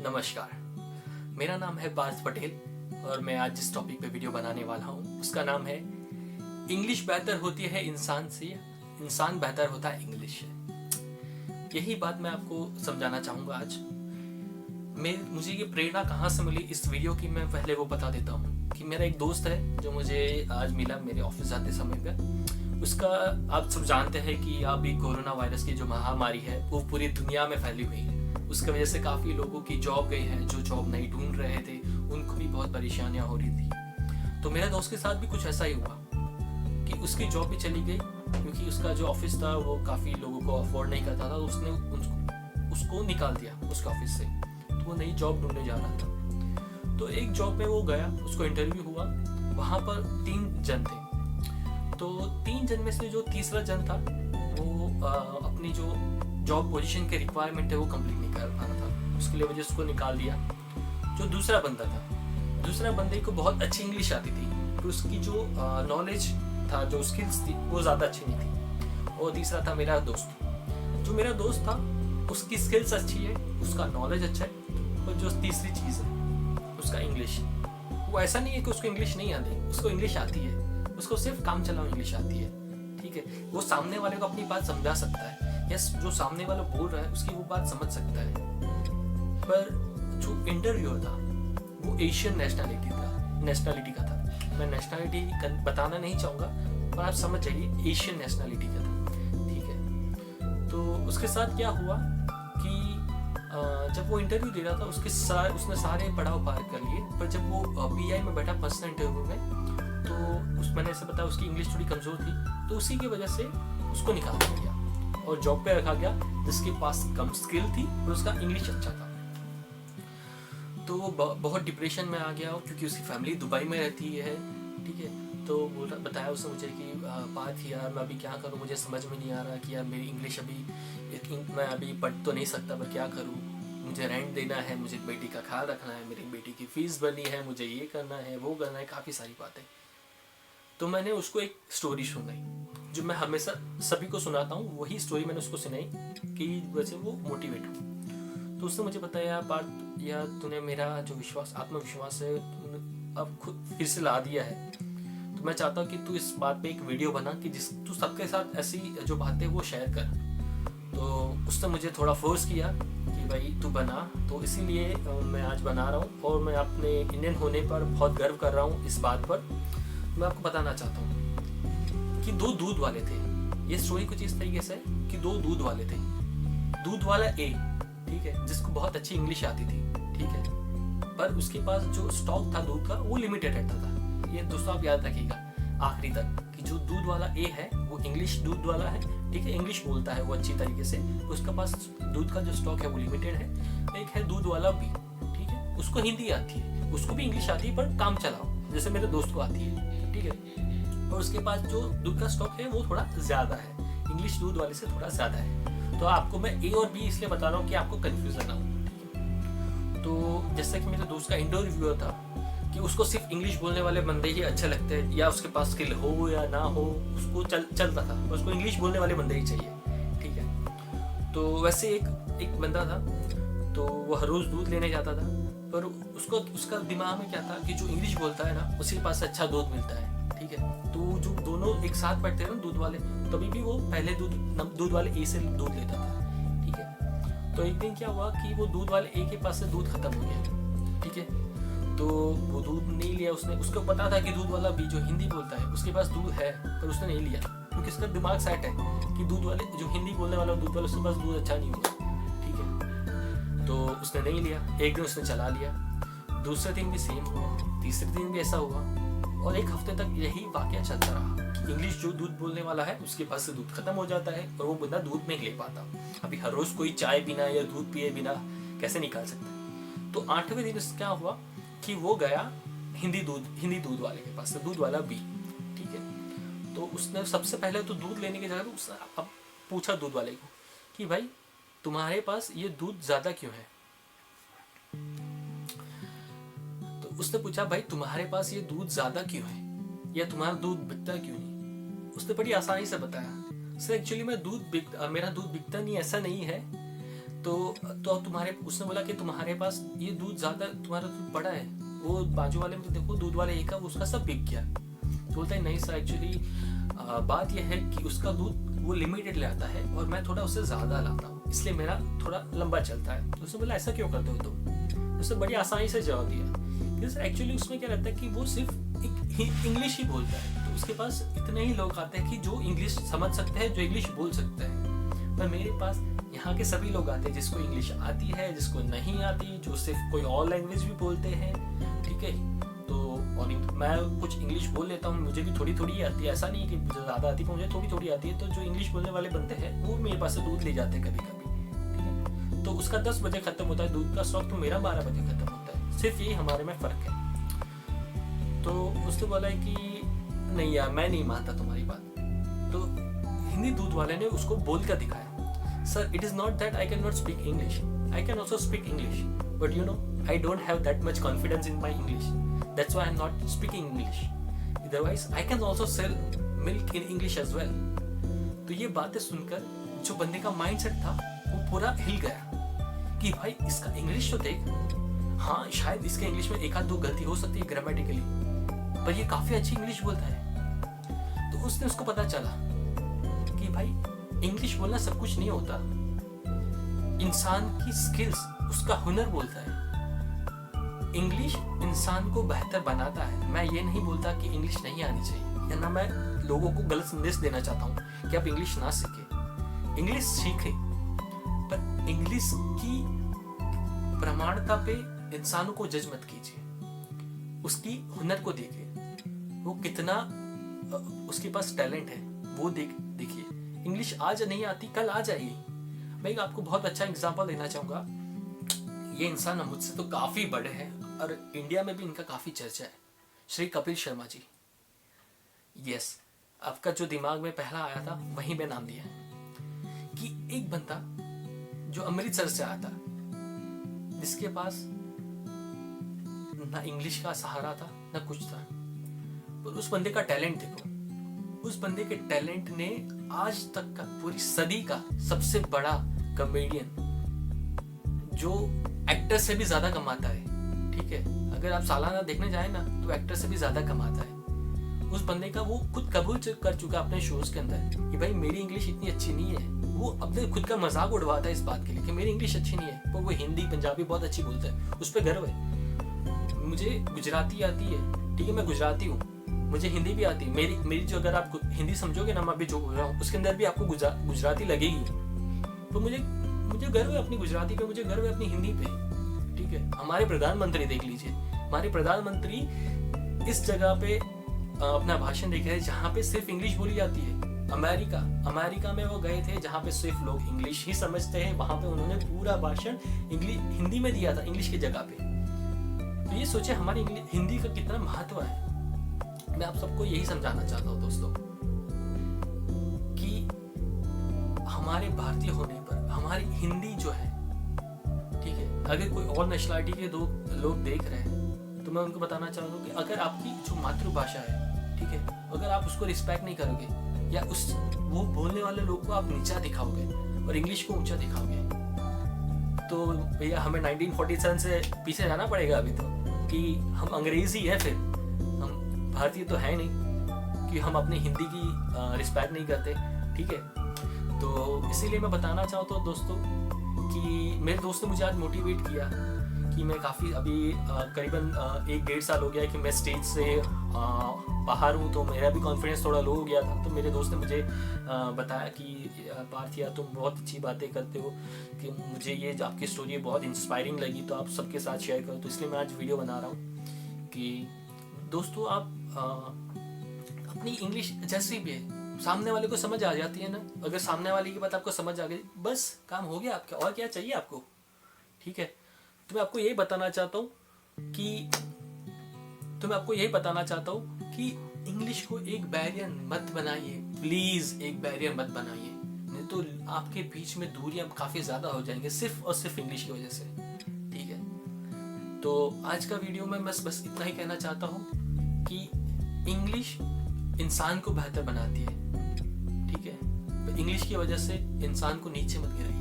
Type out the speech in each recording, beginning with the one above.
नमस्कार, मेरा नाम है पार्थ पटेल और मैं आज जिस टॉपिक पे वीडियो बनाने वाला हूँ उसका नाम है इंग्लिश बेहतर होती है इंसान से, इंसान बेहतर होता है इंग्लिश से। यही बात मैं आपको समझाना चाहूँगा आज। मुझे ये प्रेरणा कहाँ से मिली इस वीडियो की, मैं पहले वो बता देता हूँ कि मेरा एक दोस्त है जो मुझे आज मिला मेरे ऑफिस जाते समय पे। उसका आप सब जानते हैं कि अभी कोरोना वायरस की जो महामारी है वो पूरी दुनिया में फैली हुई है। उसकी वजह से काफ़ी लोगों की जॉब गई है, जो जॉब नहीं ढूंढ रहे थे उनको भी बहुत परेशानियां हो रही थी। तो मेरे दोस्त के साथ भी कुछ ऐसा ही हुआ कि उसकी जॉब भी चली गई, क्योंकि उसका जो ऑफिस था वो काफ़ी लोगों को अफोर्ड नहीं करता था। तो उसने उसको निकाल दिया उसके ऑफिस से, तो वो नई जॉब ढूंढने जा रहा था। तो एक जॉब में वो गया, उसको इंटरव्यू हुआ, वहाँ पर 3 जन थे। तो 3 जन में से जो तीसरा जन था वो अपनी जो जॉब पोजीशन के रिक्वायरमेंट है वो कंप्लीट नहीं कर पा रहा था, उसके लिए वजह से उसको निकाल दिया। जो दूसरा बंदा था, दूसरा बंदे को बहुत अच्छी इंग्लिश आती थी, तो उसकी जो नॉलेज था, जो स्किल्स थी वो ज़्यादा अच्छी नहीं थी। और तीसरा था मेरा दोस्त। जो मेरा दोस्त था उसकी स्किल्स अच्छी है, उसका नॉलेज अच्छा है, और जो तीसरी चीज़ है उसका इंग्लिश। वो ऐसा नहीं है कि उसको इंग्लिश नहीं आती, उसको इंग्लिश आती है, उसको सिर्फ काम चलाओ इंग्लिश आती है। ठीक है, वो सामने वाले को अपनी बात समझा सकता है, यस, जो सामने वाला बोल रहा है उसकी वो बात समझ सकता है। पर जो इंटरव्यूअर था वो एशियन नेशनलिटी का था। मैं नेशनलिटी बताना नहीं चाहूँगा, पर आप समझ जाइए एशियन नेशनलिटी का था। ठीक है, तो उसके साथ क्या हुआ कि जब वो इंटरव्यू दे रहा था उसने सारे पड़ाव पार कर लिए, पर जब वो पीआई में बैठा पर्सनल इंटरव्यू में, तो मैंने ऐसे बताया उसकी इंग्लिश थोड़ी कमज़ोर थी, तो उसी की वजह से उसको निकाल दिया और जॉब पे रखा गया जिसके पास कम स्किल थी और उसका इंग्लिश अच्छा था। तो वो बहुत डिप्रेशन में आ गया, क्योंकि उसकी फैमिली दुबई में रहती है। ठीक है, तो बताया उसने मुझे कि बात यार मैं अभी क्या करूँ, मुझे समझ में नहीं आ रहा कि यार मेरी इंग्लिश मैं अभी पढ़ तो नहीं सकता, पर क्या करूँ, मुझे रेंट देना है, मुझे बेटी का ख्याल रखना है, मेरी बेटी की फीस भरनी है, मुझे ये करना है वो करना है, काफ़ी सारी बातें। तो मैंने उसको एक स्टोरी सुनाई जो मैं हमेशा सभी को सुनाता हूँ, वही स्टोरी मैंने उसको सुनाई कि वैसे वो मोटिवेट हो। तो उसने मुझे बताया बात, यार तूने मेरा जो आत्मविश्वास है अब खुद फिर से ला दिया है। तो मैं चाहता हूँ कि तू इस बात पे एक वीडियो बना कि तू सबके साथ ऐसी जो बातें वो शेयर कर। तो उसने मुझे थोड़ा फोर्स किया कि भाई तू बना, तो इसीलिए मैं आज बना रहा हूँ और मैं अपने इंडियन होने पर बहुत गर्व कर रहा हूँ। इस बात पर मैं आपको बताना चाहता हूँ कि 2 दूध वाले थे। ये स्टोरी कुछ इस तरीके से कि 2 दूध वाले थे। दूध वाला ए, ठीक है, जिसको बहुत अच्छी इंग्लिश आती थी, ठीक है, पर उसके पास जो स्टॉक था दूध का वो लिमिटेड रहता था। ये दोस्तों आप याद रखिएगा आखिरी तक कि जो दूध वाला ए है वो इंग्लिश दूध वाला है, ठीक है, इंग्लिश बोलता है वो अच्छी तरीके से, उसके पास दूध का जो स्टॉक है वो लिमिटेड है। एक है दूध वाला बी, ठीक है, उसको हिंदी आती है, उसको भी इंग्लिश आती है पर काम चलाओ, जैसे मेरे दोस्त को आती है। ठीक है, और उसके पास जो दूध का स्टॉक है वो थोड़ा ज़्यादा है, इंग्लिश दूध वाले से थोड़ा ज़्यादा है। तो आपको मैं ए और बी इसलिए बता रहा हूँ कि आपको कन्फ्यूजन ना हो। तो जैसे कि मेरे दोस्त का इंटरव्यूअर था कि उसको सिर्फ इंग्लिश बोलने वाले बंदे ही अच्छे लगते हैं, या उसके पास स्किल हो या ना हो, उसको चलता था, उसको इंग्लिश बोलने वाले बंदे ही चाहिए। ठीक है, तो वैसे एक बंदा था, तो वो हर रोज़ दूध लेने जाता था, पर उसका दिमाग में क्या था कि जो इंग्लिश बोलता है ना उसी के पास अच्छा दूध मिलता है। ठीक है, तो जो दोनों एक साथ बैठते हैं ना दूध वाले, तभी भी वो पहले दूध वाले ए से दूध लेता था। ठीक है, तो एक दिन क्या हुआ कि वो दूध वाले ए के पास से दूध खत्म हो गया। ठीक है, तो वो दूध नहीं लिया उसने, उसको पता था कि दूध वाला बी जो हिंदी बोलता है उसके पास दूध है, पर उसने नहीं लिया क्योंकि उसका दिमाग सेट है कि दूध वाले जो हिंदी बोलने वाला दूध वाले उसके पास दूध अच्छा नहीं होगा। ठीक है, तो उसने नहीं लिया। एक दिन उसने चला लिया, दूसरे दिन भी सेम हुआ, तीसरे दिन भी ऐसा हुआ, और एक हफ्ते तक यही वाकया चलता रहा कि इंग्लिश जो दूध बोलने वाला है उसके पास से दूध खत्म हो जाता है और वो बंदा दूध नहीं ले पाता। अभी हर रोज कोई चाय बिना या दूध पिए बिना कैसे निकाल सकता है। तो 8वें दिन क्या हुआ कि वो गया हिंदी दूध वाले के पास से, दूध वाला बी। ठीक है, तो उसने सबसे पहले तो दूध लेने की जगह पे उसने अब पूछा दूध वाले को कि भाई तुम्हारे पास ये दूध ज्यादा क्यों है। तो उसने पूछा भाई तुम्हारे पास ये दूध ज्यादा क्यों है, या तुम्हारा दूध बिकता क्यों नहीं। उसने बड़ी आसानी से बताया, सर एक्चुअली मेरा दूध बिकता नहीं, ऐसा नहीं है, तो तुम्हारे उसने बोला कि तुम्हारे पास ये दूध ज़्यादा, तुम्हारा दूध बड़ा है। वो बाजू वाले में तो देखो दूध वाले एक है, उसका सब बिक गया। तो बोलता है नहीं सर, एक्चुअली बात यह है कि उसका दूध वो लिमिटेड ले आता है और मैं थोड़ा उससे ज़्यादा लाता हूँ, इसलिए मेरा थोड़ा लंबा चलता है। तो उसने बोला ऐसा क्यों करते हो तुम? उसने बड़ी आसानी से जवाब दिया। एक्चुअली उसमें क्या रहता है कि वो सिर्फ इंग्लिश ही बोलता है, तो उसके पास इतने ही लोग आते हैं कि जो इंग्लिश समझ सकते हैं, जो इंग्लिश बोल सकते हैं। पर मेरे पास यहाँ के सभी लोग आते हैं जिसको इंग्लिश आती है, जिसको नहीं आती, जो सिर्फ कोई और लैंग्वेज भी बोलते हैं, ठीक है। तो और मैं कुछ इंग्लिश बोल लेता हूँ, मुझे भी थोड़ी थोड़ी आती है, ऐसा नहीं कि मुझे ज़्यादा आती है, मुझे थोड़ी थोड़ी आती है। तो जो इंग्लिश बोलने वाले बनते हैं वो मेरे पास से दूध ले जाते हैं कभी कभी, ठीक है। तो उसका 10 बजे खत्म होता है दूध का स्टॉक, तो मेरा 12 बजे खत्म होता है। सिर्फ यही हमारे में फ़र्क है। तो उसने बोला है कि नहीं यार मैं नहीं मानता तुम्हारी बात। तो हिंदी दूध वाले ने उसको बोल कर दिखाया, sir it is not that I can not speak English, I can also speak English, but you know I don't have that much confidence in my English, that's why I am not speaking English, otherwise I can also sell milk in English as well. तो ये बातें सुनकर जो बंदे का mindset था वो पूरा हिल गया कि भाई इसका इंग्लिश तो देख, हाँ शायद इसके इंग्लिश में एक आध दो गलती हो सकती है ग्रामेटिकली, पर ये काफी अच्छी इंग्लिश बोलता है। तो उसने उसको पता चला कि भाई इंग्लिश बोलना सब कुछ नहीं होता, इंसान की स्किल्स, उसका हुनर बोलता है। इंग्लिश इंसान को बेहतर बनाता है। मैं ये नहीं बोलता कि इंग्लिश नहीं आनी चाहिए, या ना मैं लोगों को गलत संदेश देना चाहता हूँ कि आप इंग्लिश ना सीखें, इंग्लिश सीखें, पर इंग्लिश की प्रमाणता पे इंसानों को जज मत कीजिए, उसकी हुनर को देखिए, वो कितना उसके पास टैलेंट है वो देखिए। इंग्लिश आज नहीं आती कल आ जाएगी। मैं आपको बहुत अच्छा एग्जांपल देना चाहूँगा। ये इंसान मुझसे तो काफ़ी बड़े हैं और इंडिया में भी इनका काफ़ी चर्चा है, श्री कपिल शर्मा जी। यस, आपका जो दिमाग में पहला आया था वहीं पे नाम दिया है कि एक बंदा जो अमृतसर से आया था, जिसके पास ना इंग्लिश का सहारा था ना कुछ था, पर उस बंदे का टैलेंट देखो, उस बंदे के टैलेंट ने आज तक का पूरी सदी का सबसे बड़ा कॉमेडियन, जो एक्टर से भी ज्यादा कमाता है, ठीक है, अगर आप सालाना देखने जाए ना तो एक्टर से भी ज्यादा कमाता है। उस बंदे का वो खुद कबूल कर चुका अपने शोज के अंदर कि भाई मेरी इंग्लिश इतनी अच्छी नहीं है। वो अपने खुद का मजाक उड़वाता है इस बात के लिए कि मेरी इंग्लिश अच्छी नहीं है, पर वो हिंदी पंजाबी बहुत अच्छी बोलता है, उस पर गर्व है। मुझे गुजराती आती है, ठीक है, मैं गुजराती हूँ, मुझे हिंदी भी आती है। मेरी जो, अगर आप हिंदी समझोगे ना मैं अभी जो बोल रहा हूँ उसके अंदर भी आपको गुजराती लगेगी, तो मुझे गर्व है अपनी गुजराती पे, मुझे गर्व है अपनी हिंदी पे, ठीक है। हमारे प्रधानमंत्री देख लीजिए, हमारे प्रधानमंत्री इस जगह पे अपना भाषण देख रहे हैं जहाँ पे सिर्फ इंग्लिश बोली जाती है। अमेरिका में वो गए थे जहाँ पे सिर्फ लोग इंग्लिश ही समझते हैं, वहां पे उन्होंने पूरा भाषण हिंदी में दिया था, इंग्लिश की जगह पे। तो ये सोचे हमारी हिंदी का कितना महत्व है। मैं आप सबको यही समझाना चाहता हूँ दोस्तों कि हमारे भारतीय होने पर हमारी हिंदी जो है, ठीक है, अगर कोई और नेशनलिटी के लोग देख रहे हैं तो मैं उनको बताना चाहूँगा कि अगर आपकी जो मातृभाषा है, ठीक है, अगर आप उसको रिस्पेक्ट नहीं करोगे या वो बोलने वाले लोग को आप नीचा दिखाओगे और इंग्लिश को ऊंचा दिखाओगे, तो भैया हमें 1947 से पीछे जाना पड़ेगा अभी तो, कि हम अंग्रेजी है, फिर हम भारतीय तो है नहीं कि हम अपनी हिंदी की रिस्पेक्ट नहीं करते, ठीक है। तो इसीलिए मैं बताना चाहता हूँ दोस्तों कि मेरे दोस्त ने मुझे आज मोटिवेट किया कि मैं काफ़ी अभी करीबन 1-1.5 साल हो गया कि मैं स्टेज से बाहर हूँ, तो मेरा भी कॉन्फिडेंस थोड़ा लो हो गया था। तो मेरे दोस्त ने मुझे बताया कि पार्थिया तुम बहुत अच्छी बातें करते हो, कि मुझे ये आपकी स्टोरी बहुत इंस्पायरिंग लगी, तो आप सबके साथ शेयर करो। तो इसलिए मैं आज वीडियो बना रहा हूँ कि दोस्तों आप अपनी इंग्लिश जैसी भी है सामने वाले को समझ आ जाती है ना, अगर सामने वाले की बात आपको समझ आ गई बस काम हो गया आपका, और क्या चाहिए आपको, ठीक है। तो मैं आपको यही बताना चाहता हूँ कि इंग्लिश को एक बैरियर मत बनाइए, प्लीज एक बैरियर मत बनाइए, नहीं तो आपके बीच में दूरियां काफी ज्यादा हो जाएंगे सिर्फ और सिर्फ इंग्लिश की वजह से, ठीक है। तो आज का वीडियो में बस इतना ही कहना चाहता हूँ कि इंग्लिश इंसान को बेहतर बनाती है, ठीक है, तो इंग्लिश की वजह से इंसान को नीचे मत गिराइए।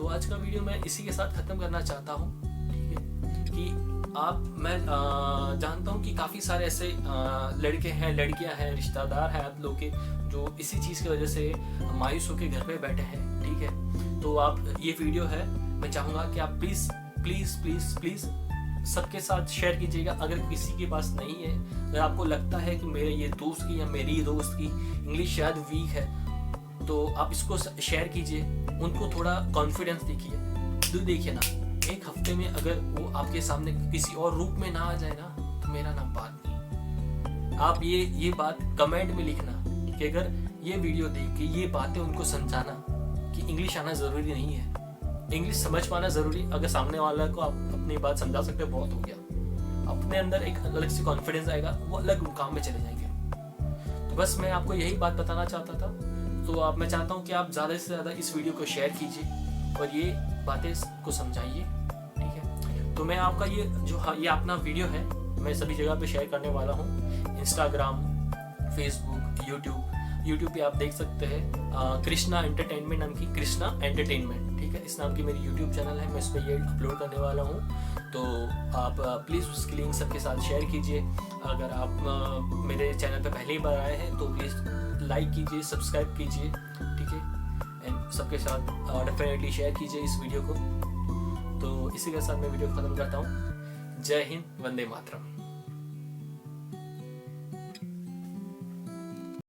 तो आज का वीडियो मैं इसी के साथ ख़त्म करना चाहता हूँ, ठीक है। कि मैं जानता हूँ कि काफ़ी सारे ऐसे लड़के हैं, लड़कियाँ हैं, रिश्तेदार हैं आप लोग के, जो इसी चीज़ की वजह से मायूस होकर घर पे बैठे हैं, ठीक है। तो आप ये वीडियो है, मैं चाहूँगा कि आप प्लीज़ प्लीज़ प्लीज़ प्लीज़ सबके साथ शेयर कीजिएगा। अगर किसी के पास नहीं है, अगर आपको लगता है कि मेरे ये दोस्त की या मेरी दोस्त की इंग्लिश शायद वीक है, तो आप इसको शेयर कीजिए, उनको थोड़ा कॉन्फिडेंस दिखिए। तो देखिए ना, एक हफ्ते में अगर वो आपके सामने किसी और रूप में ना आ जाए ना, तो मेरा नाम बात नहीं। आप ये बात कमेंट में लिखना कि अगर ये वीडियो देख के ये बातें उनको समझाना कि इंग्लिश आना ज़रूरी नहीं है, इंग्लिश समझ पाना ज़रूरी। अगर सामने वाला को आप अपनी बात समझा सकते हो, बहुत हो गया। अपने अंदर एक अलग से कॉन्फिडेंस आएगा, वो अलग मुकाम में चले जाएंगे। तो बस मैं आपको यही बात बताना चाहता था। तो मैं चाहता हूँ कि आप ज़्यादा से ज़्यादा इस वीडियो को शेयर कीजिए और ये बातें को समझाइए, ठीक है। तो मैं आपका ये अपना वीडियो है, मैं सभी जगह पे शेयर करने वाला हूँ, इंस्टाग्राम, फेसबुक, यूट्यूब पे आप देख सकते हैं कृष्णा एंटरटेनमेंट नाम की, कृष्णा एंटरटेनमेंट, ठीक है, इस नाम की मेरी यूट्यूब चैनल है। मैं इस पर ये अपलोड करने वाला हूँ। तो आप प्लीज़ उसकी लिंक सबके साथ शेयर कीजिए। अगर आप मेरे चैनल पे पहली बार आए हैं तो प्लीज़ लाइक कीजिए, सब्सक्राइब कीजिए, ठीक है, एंड सबके साथ डेफिनेटली शेयर कीजिए इस वीडियो को। तो इसी के साथ मैं वीडियो खत्म करता हूँ। जय हिंद, वंदे मातरम।